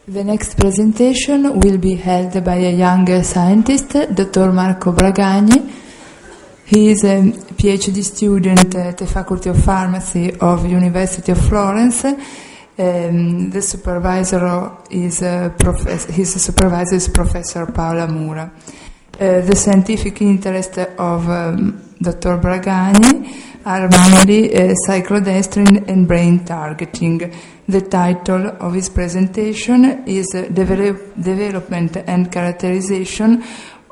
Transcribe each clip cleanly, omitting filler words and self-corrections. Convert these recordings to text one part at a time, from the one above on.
The next presentation will be held by a younger scientist, Dr. Marco Bragagni. He is a PhD student at the Faculty of Pharmacy of University of Florence. The supervisor is his supervisor is Professor Paola Mura. The scientific interest of Dr. Bragagni are mainly cyclodextrin and brain targeting. The title of his presentation is Development and Characterization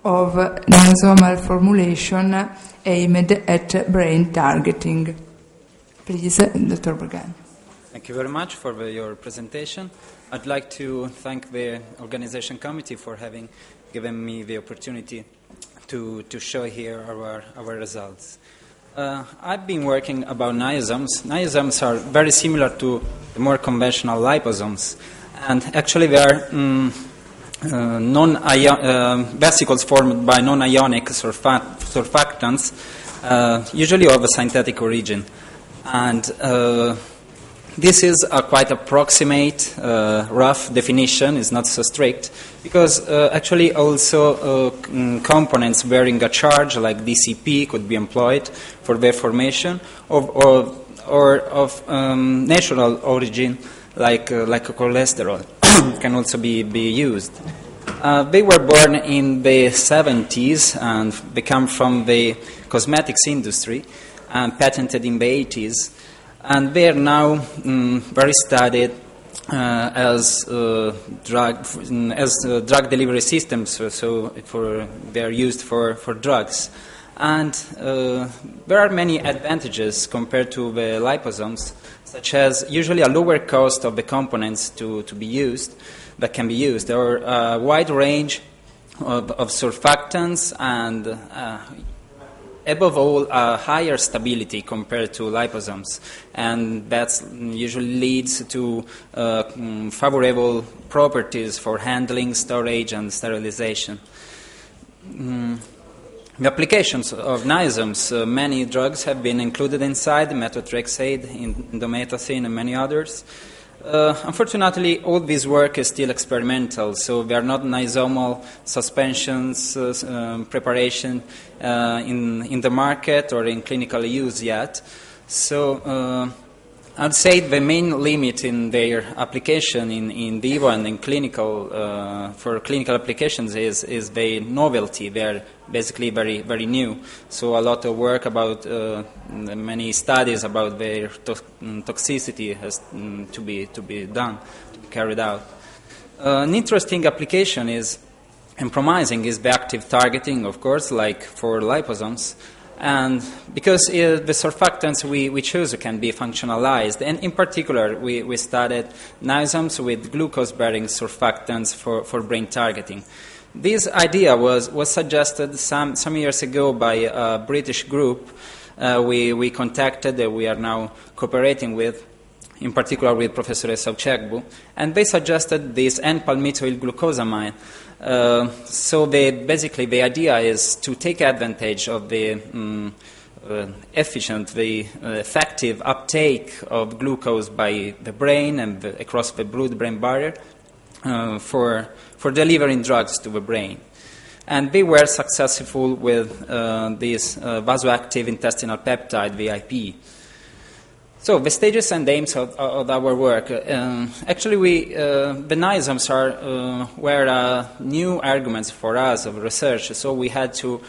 of Niosomal Formulation Aimed at Brain Targeting. Please, Dr. Bragagni. Thank you very much for your presentation. I'd like to thank the organization committee for having given me the opportunity to show here our results. I've been working about niosomes. Niosomes are very similar to the more conventional liposomes, and actually they are vesicles formed by non-ionic surfactants, usually of a synthetic origin. And this is a quite approximate, rough definition. It's not so strict, because actually also components bearing a charge like DCP could be employed for their formation, or of natural origin like cholesterol can also be used. They were born in the 70s and they come from the cosmetics industry and patented in the 80s. And they are now very studied as drug delivery systems. So they are used for drugs. And there are many advantages compared to the liposomes, such as usually a lower cost of the components that can be used, or a wide range of surfactants, and above all, a higher stability compared to liposomes, and that usually leads to favorable properties for handling, storage, and sterilization. The applications of niosomes, many drugs have been included inside, methotrexate, indomethacin, and many others. Unfortunately, all this work is still experimental, so there are not niosomal suspensions preparation in the market or in clinical use yet. So I'd say the main limit in their application in vivo and in clinical for clinical applications is the novelty. They're basically very, very new. So a lot of work about many studies about their toxicity has to be done, to be carried out. An interesting application and promising is the active targeting, of course, like for liposomes. And because the surfactants we choose can be functionalized, and in particular we studied niosomes with glucose-bearing surfactants for brain targeting. This idea was suggested some years ago by a British group we contacted, that we are now cooperating with, in particular with Professor Saucegbu, and they suggested this N-palmitoylglucosamine. So basically the idea is to take advantage of the effective uptake of glucose by the brain and across the blood-brain barrier for delivering drugs to the brain. And they were successful with this vasoactive intestinal peptide, VIP. So the stages and aims of our work. Actually, the niosomes were new arguments for us of research, so we had to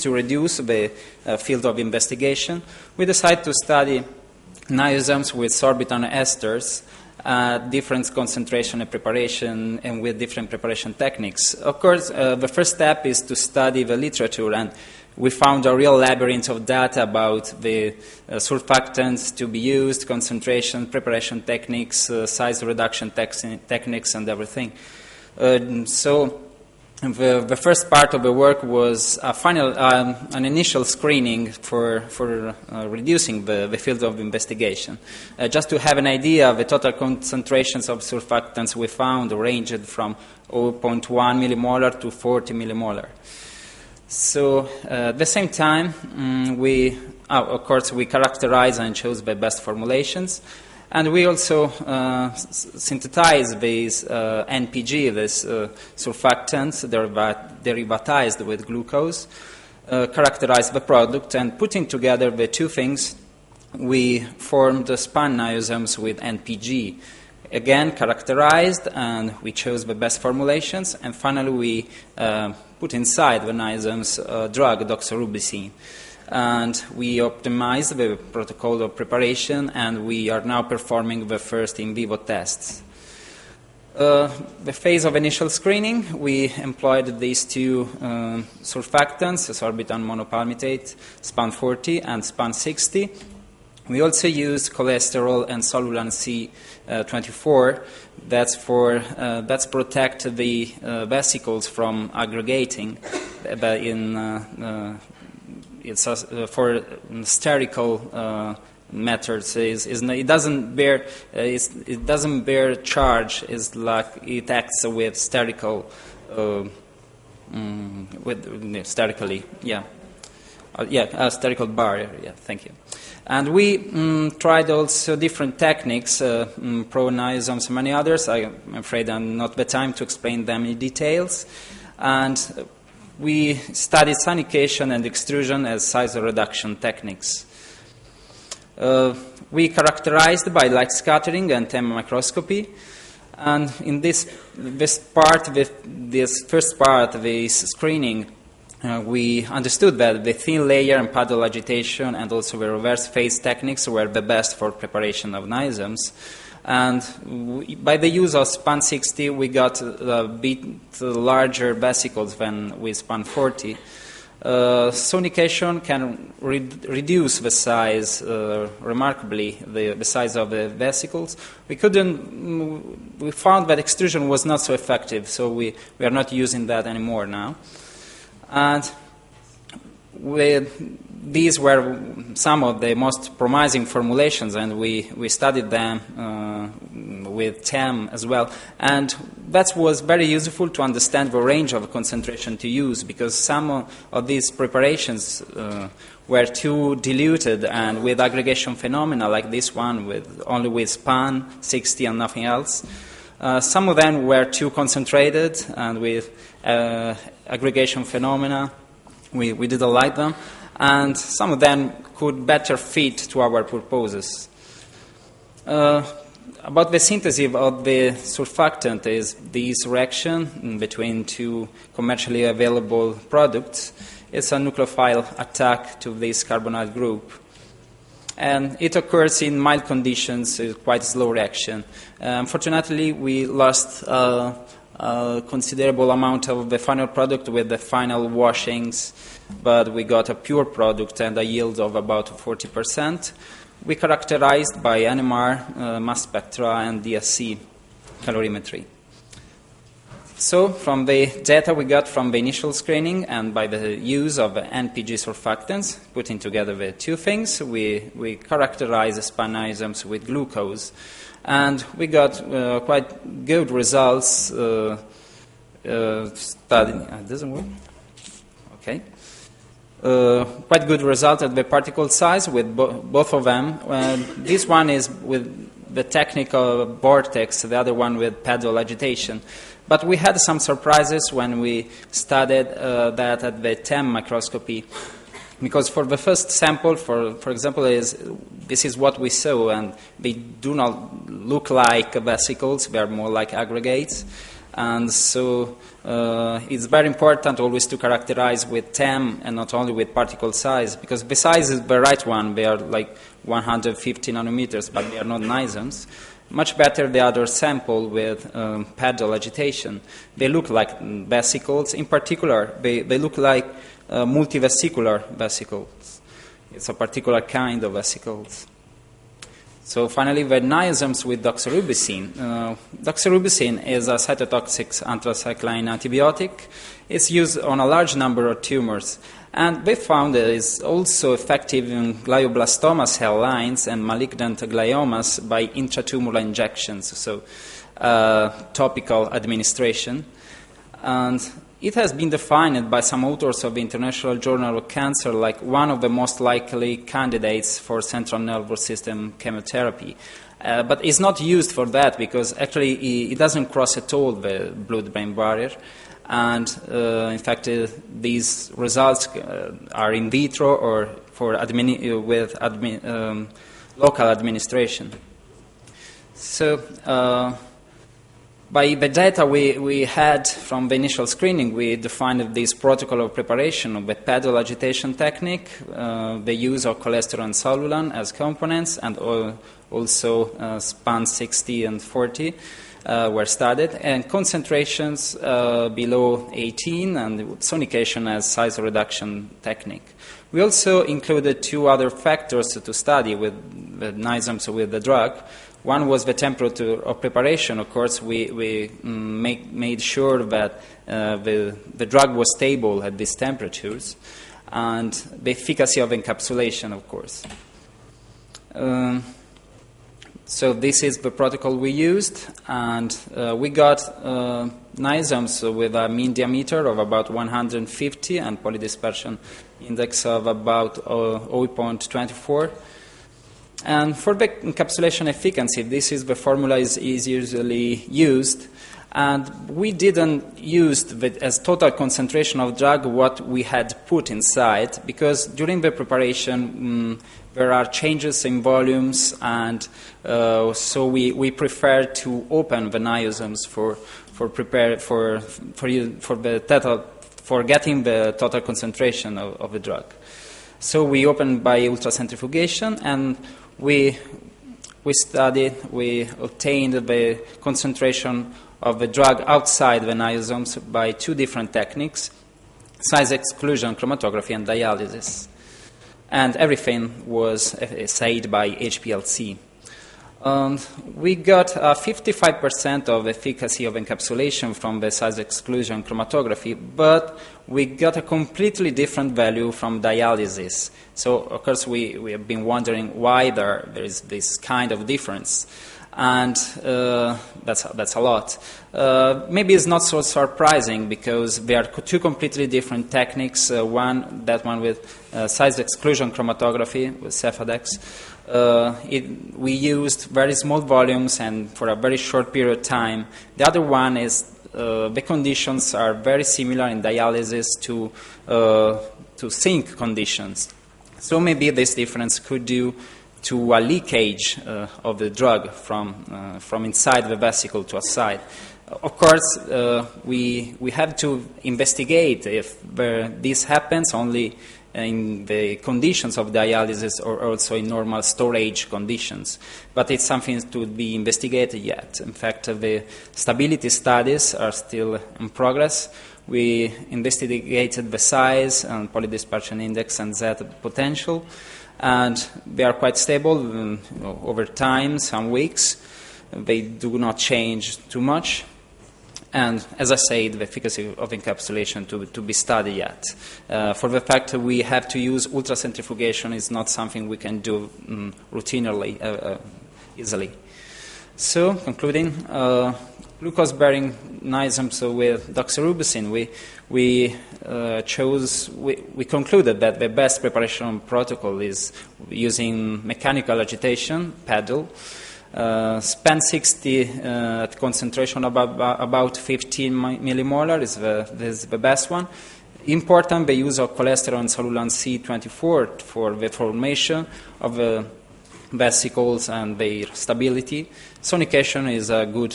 reduce the field of investigation. We decided to study niosomes with sorbitol esters, different concentration and preparation, and with different preparation techniques. Of course, the first step is to study the literature, and we found a real labyrinth of data about the surfactants to be used, concentration, preparation techniques, size reduction techniques, and everything. So the first part of the work was an initial screening for reducing the field of investigation. Just to have an idea, the total concentrations of surfactants we found ranged from 0.1 millimolar to 40 millimolar. So at the same time, we characterized and chose the best formulations, And we also synthesize these NPG, these surfactants derivatized with glucose, characterize the product, and putting together the two things, we formed the span niosomes with NPG. Again, characterized, and we chose the best formulations, and finally we put inside the niosomes drug, doxorubicin. And we optimized the protocol of preparation, and we are now performing the first in vivo tests. The phase of initial screening, we employed these two surfactants, sorbitan monopalmitate, SPAN 40 and SPAN 60. We also used cholesterol and solulan C24. That's protect the vesicles from aggregating. It's for spherical methods. It doesn't bear charge. It's like it acts with spherical, sterically. Yeah. Spherical barrier. Yeah. Thank you. And we tried also different techniques, pro niosomes and many others. I'm afraid I'm not the time to explain them in details. And we studied sanication and extrusion as size reduction techniques. We characterized by light scattering and TEM microscopy. And in this first part of this screening, we understood that the thin layer and paddle agitation and also the reverse phase techniques were the best for preparation of niosomes. And by the use of SPAN 60, we got a bit larger vesicles than with SPAN 40. Sonication can reduce the size remarkably, the size of the vesicles. We found that extrusion was not so effective, so we are not using that anymore now. And these were some of the most promising formulations, and we studied them with TEM as well. And that was very useful to understand the range of concentration to use, because some of these preparations were too diluted and with aggregation phenomena, like this one, only with SPAN 60 and nothing else. Some of them were too concentrated and with aggregation phenomena. We didn't like them. And some of them could better fit to our purposes. About the synthesis of the surfactant is this reaction between two commercially available products. It's a nucleophile attack to this carbonyl group. And it occurs in mild conditions, quite a slow reaction. Unfortunately, we lost a considerable amount of the final product with the final washings, but we got a pure product and a yield of about 40%. We characterized by NMR, mass spectra, and DSC calorimetry. So, from the data we got from the initial screening and by the use of NPG surfactants, putting together the two things, we characterized SPAN niosomes with glucose. And we got quite good results. It doesn't work? Okay. Quite good result at the particle size with both of them. This one is with the technical vortex, the other one with pedal agitation. But we had some surprises when we studied that at the TEM microscopy. Because for the first sample, for example, this is what we saw, and they do not look like vesicles, they are more like aggregates. And so it's very important always to characterize with TEM and not only with particle size, because the size is the right one. They are like 150 nanometers, but they are not niosomes. Much better the other sample with pedal agitation. They look like vesicles. In particular, they look like multivesicular vesicles. It's a particular kind of vesicles. So finally, the niosomes with doxorubicin. Doxorubicin is a cytotoxic anthracycline antibiotic. It's used on a large number of tumors. And they found that it's also effective in glioblastoma cell lines and malignant gliomas by intratumoral injections, so topical administration. And it has been defined by some authors of the International Journal of Cancer like one of the most likely candidates for central nervous system chemotherapy. but it's not used for that because actually it doesn't cross at all the blood-brain barrier. And in fact, these results are in vitro or for local administration. So by the data we had from the initial screening, we defined this protocol of preparation of the pedal agitation technique, the use of cholesterol and solulan as components, and also span 60 and 40 were studied, and concentrations below 18 and sonication as size reduction technique. We also included two other factors to study with the Niosomes with the drug. One was the temperature of preparation. Of course, we made sure that the drug was stable at these temperatures, and the efficacy of encapsulation, of course. So this is the protocol we used, and we got Niosomes with a mean diameter of about 150 and polydispersion index of about 0.24. And for the encapsulation efficacy, this is the formula is usually used, and we didn't use as total concentration of drug what we had put inside, because during the preparation there are changes in volumes, and so we prefer to open the Niosomes for getting the total concentration of the drug. So we opened by ultracentrifugation, and we obtained the concentration of the drug outside the Niosomes by two different techniques: size exclusion, chromatography, and dialysis. And everything was assayed by HPLC. We got 55% of efficacy of encapsulation from the size exclusion chromatography, but we got a completely different value from dialysis. So, of course, we have been wondering why there is this kind of difference. And that's a lot. Maybe it's not so surprising because there are two completely different techniques. One with size exclusion chromatography with Cefadex. We used very small volumes and for a very short period of time. The other one is the conditions are very similar in dialysis to sink conditions. So maybe this difference could due to a leakage of the drug from inside the vesicle to outside. Of course, we have to investigate if this happens only in the conditions of dialysis or also in normal storage conditions. But it's something to be investigated yet. In fact, the stability studies are still in progress. We investigated the size and polydispersion index and Z potential, and they are quite stable over time, some weeks. They do not change too much. And as I said, the efficacy of encapsulation to be studied yet. For the fact that we have to use ultracentrifugation is not something we can do routinely, easily. So, concluding, glucose-bearing Niosomes with doxorubicin, we concluded that the best preparation protocol is using mechanical agitation, pedal, span 60 at concentration of about 15 millimolar is the best one. Important, the use of cholesterol and solulan C24 for the formation of the vesicles and their stability. Sonication is a good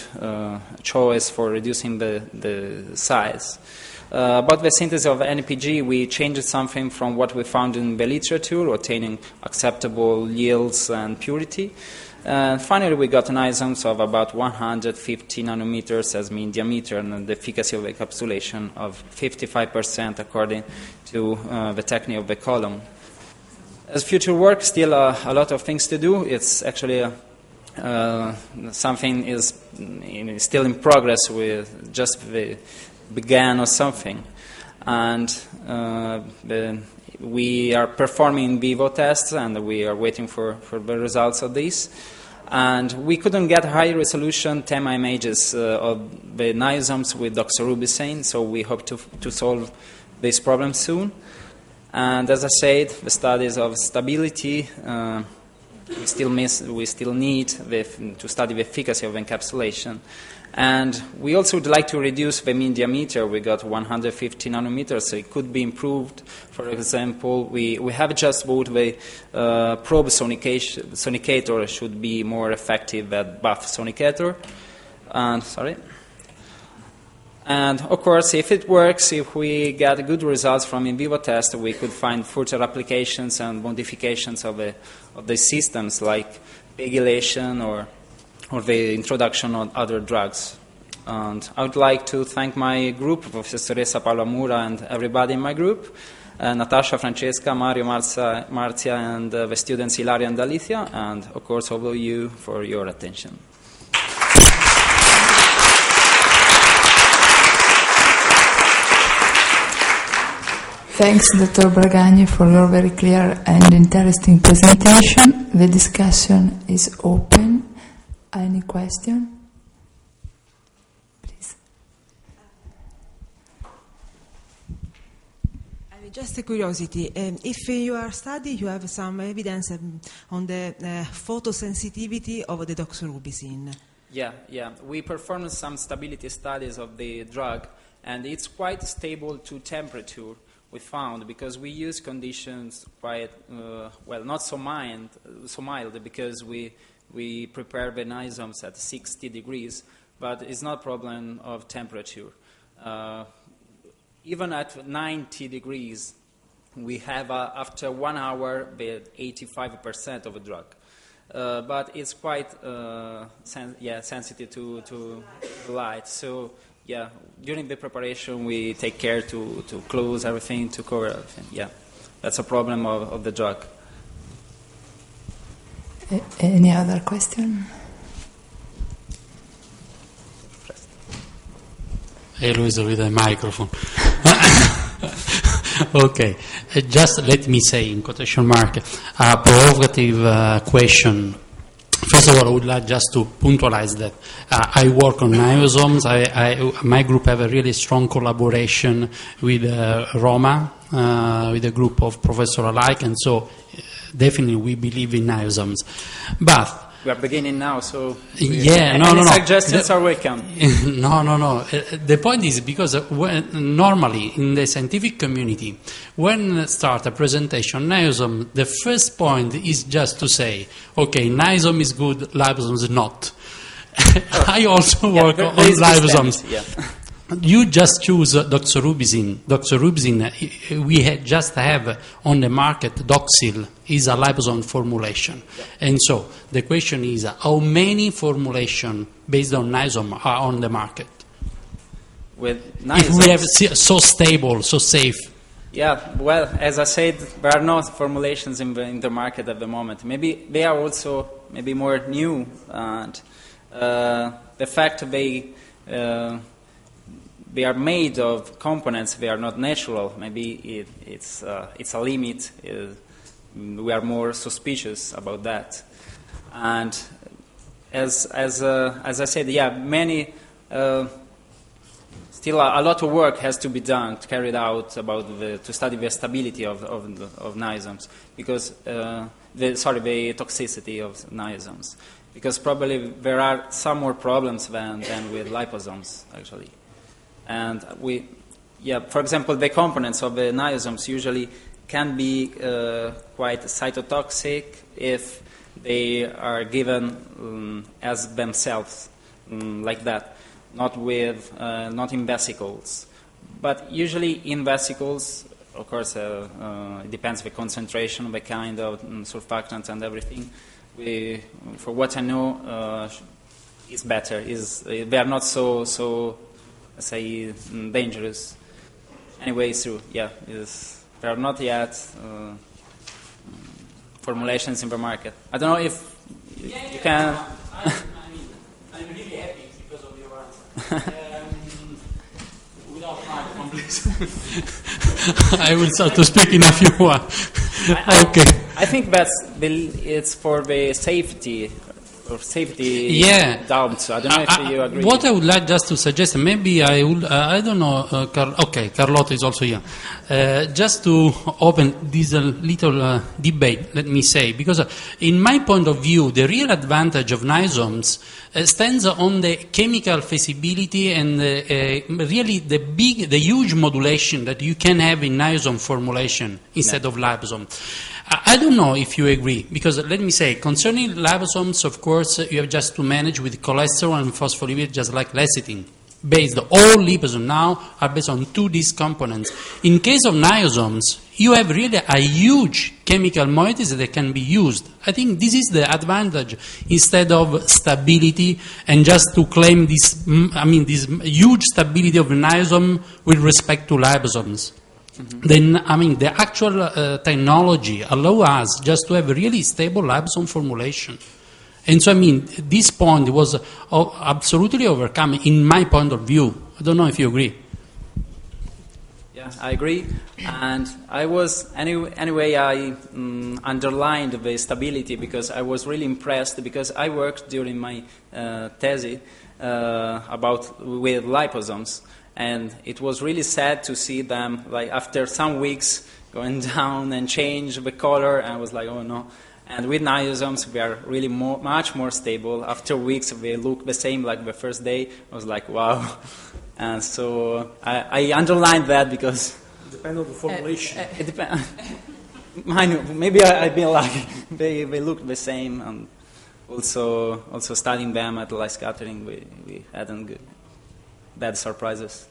choice for reducing the size. About the synthesis of NPG, we changed something from what we found in the literature, attaining acceptable yields and purity. Finally, we got Niosomes of about 150 nanometers as mean diameter and the efficacy of encapsulation of 55% according to the technique of the column. As future work, still a lot of things to do. It's actually something is still in progress with just the began or something. And we are performing in vivo tests, and we are waiting for the results of these. And we couldn't get high-resolution TEMA images of the Niosomes with doxorubicin, so we hope to solve this problem soon. And as I said, the studies of stability we still need to study the efficacy of encapsulation. And we also would like to reduce the mean diameter. We got 150 nanometers, so it could be improved. For example, we have just bought the probe sonicator should be more effective at buff sonicator. And of course, if it works, if we get good results from in vivo tests, we could find further applications and modifications of the systems, like pegylation or the introduction of other drugs. And I would like to thank my group, Professoressa Paola Mura and everybody in my group, Natasha, Francesca, Mario, Marzia, and the students Ilaria and Alicia, and of course all of you for your attention. Thanks, Dr. Bragagni, for your very clear and interesting presentation. The discussion is open. Any question? Please. Just a curiosity. If you are studying, you have some evidence on the photosensitivity of the doxorubicin. Yeah. We performed some stability studies of the drug, and it's quite stable to temperature. We found, because we use conditions quite not so mild, because we prepare the niosomes at 60 degrees, but it's not a problem of temperature. Even at 90 degrees, we have after 1 hour the 85% of a drug. But it's quite sensitive to light. So during the preparation, we take care to close everything, to cover everything. Yeah, that's a problem of the drug. Any other question? Hey, Luisa, with a microphone. Okay, just let me say, in quotation mark, a provocative question. First of all, I would like just to punctualize that I work on niosomes. My group have a really strong collaboration with Roma, with a group of professors alike, and so definitely we believe in niosomes. But we are beginning now, so no. Suggestions are welcome. No. The point is because normally in the scientific community, when start a presentation, niosome, the first point is just to say, okay, niosome is good, liposome is not. I also work on liposomes. You just choose doxorubicin. Doxorubicin, we just have on the market Doxil, is a liposome formulation. And so the question is, how many formulations based on niosome are on the market? With niosomes, if we have so stable, so safe. Yeah, well, as I said, there are no formulations in the market at the moment. Maybe they are also more new, and the fact they are made of components, they are not natural. Maybe it's a limit. We are more suspicious about that. And as I said, many still a lot of work has to be done, carried out to study the stability of niosomes, because the toxicity of niosomes, because probably there are some more problems than with liposomes actually. And for example, the components of the niosomes usually can be quite cytotoxic if they are given as themselves, like that, not in vesicles. But usually in vesicles, of course, it depends the concentration, the kind of surfactants and everything. For what I know, is better. They are not so say dangerous. Anyway, it's true. Yeah, there are not yet formulations in the market. I don't know if you can. I'm really happy because of your answer. Without microphone, please. I will start to speak in a few words. Okay. I think it's for the safety safety doubts. I don't know if you agree. What I would like just to suggest, maybe I would, I don't know, Carlotto is also here, just to open this little debate, let me say, because in my point of view, the real advantage of Niosomes stands on the chemical feasibility and really the huge modulation that you can have in Niosome formulation instead of liposome. I don't know if you agree, because let me say, concerning liposomes, of course, you have just to manage with cholesterol and phospholipid, just like lecithin. All liposomes now are based on 2 these components. In case of Niosomes, you have really a huge chemical moieties that can be used. I think this is the advantage, instead of stability and just to claim this huge stability of Niosome with respect to liposomes. Then, the actual technology allows us just to have a really stable liposome formulation. And so, this point was absolutely overcome in my point of view. I don't know if you agree. Yeah, I agree. And I was, anyway, I underlined the stability because I was really impressed, because I worked during my thesis with liposomes. And it was really sad to see them, like, after some weeks, going down and change the color. And I was like, oh no. And with Niosomes, we are really much more stable. After weeks, they look the same like the first day. I was like, wow. And so I underlined that because... Depends on the formulation. It depends. Maybe I've been lucky. They look the same. And also studying them at light scattering, we hadn't good. Bad surprises.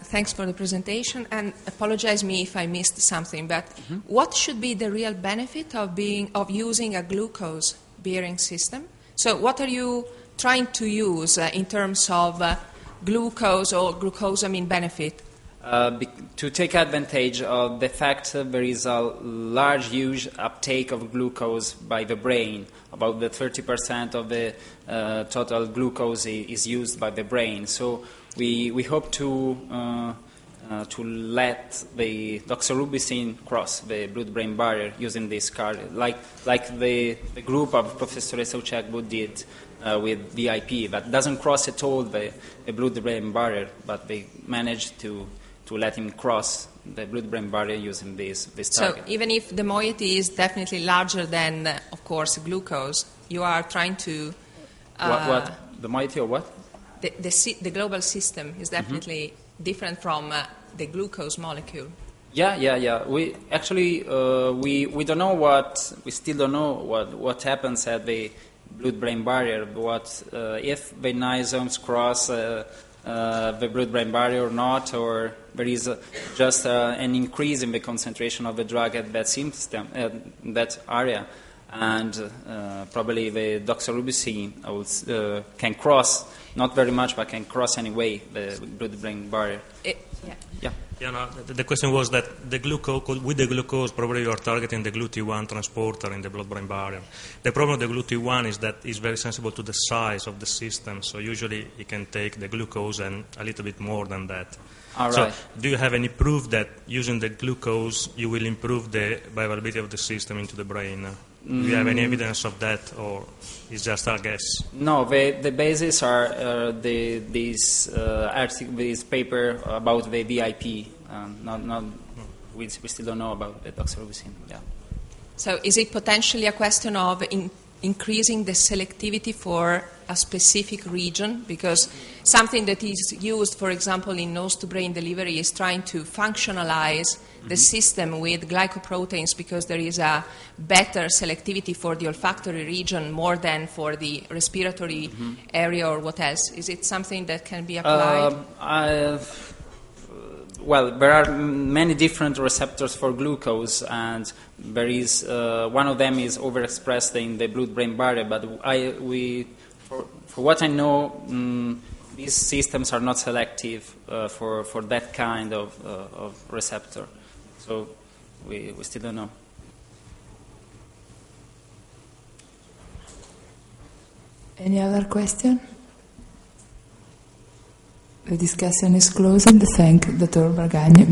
Thanks for the presentation, and apologize me if I missed something, but what should be the real benefit of using a glucose bearing system? So what are you trying to use in terms of glucose or glucosamine benefit? To take advantage of the fact that there is a large, huge uptake of glucose by the brain. About the 30% of the total glucose is used by the brain. So we hope to let the doxorubicin cross the blood-brain barrier using this card, like the group of Professor Esauchegbu did with VIP, that doesn't cross at all the blood-brain barrier, but they managed to let him cross the blood-brain barrier using this target. So even if the moiety is definitely larger than, of course, glucose, you are trying to... What? The moiety or what? The global system is definitely different from the glucose molecule. Yeah. We actually we don't know we still don't know what happens at the blood-brain barrier. What if the Niosomes cross the blood-brain barrier or not, or there is just an increase in the concentration of the drug at that system, that area, and probably the doxorubicin can cross, not very much, but can cross anyway the blood-brain barrier. The question was that with the glucose, probably you are targeting the GLUT1 transporter in the blood-brain barrier. The problem with the GLUT1 is that it's very sensible to the size of the system, so usually it can take the glucose and a little bit more than that. All right. So do you have any proof that using the glucose you will improve the bioavailability of the system into the brain? Do you have any evidence of that, or it's just a guess? No, the basis are this paper about the VIP. We still don't know about the doxorubicin. Yeah. So is it potentially a question of increasing the selectivity for a specific region? Because something that is used, for example, in nose-to-brain delivery is trying to functionalize the system with glycoproteins, because there is a better selectivity for the olfactory region more than for the respiratory area or what else. Is it something that can be applied? Well, there are many different receptors for glucose, and there is one of them is overexpressed in the blood-brain barrier. But for what I know, these systems are not selective for that kind of receptor. So we still don't know. Any other question? The discussion is closed. Thank Dr. Bragagni.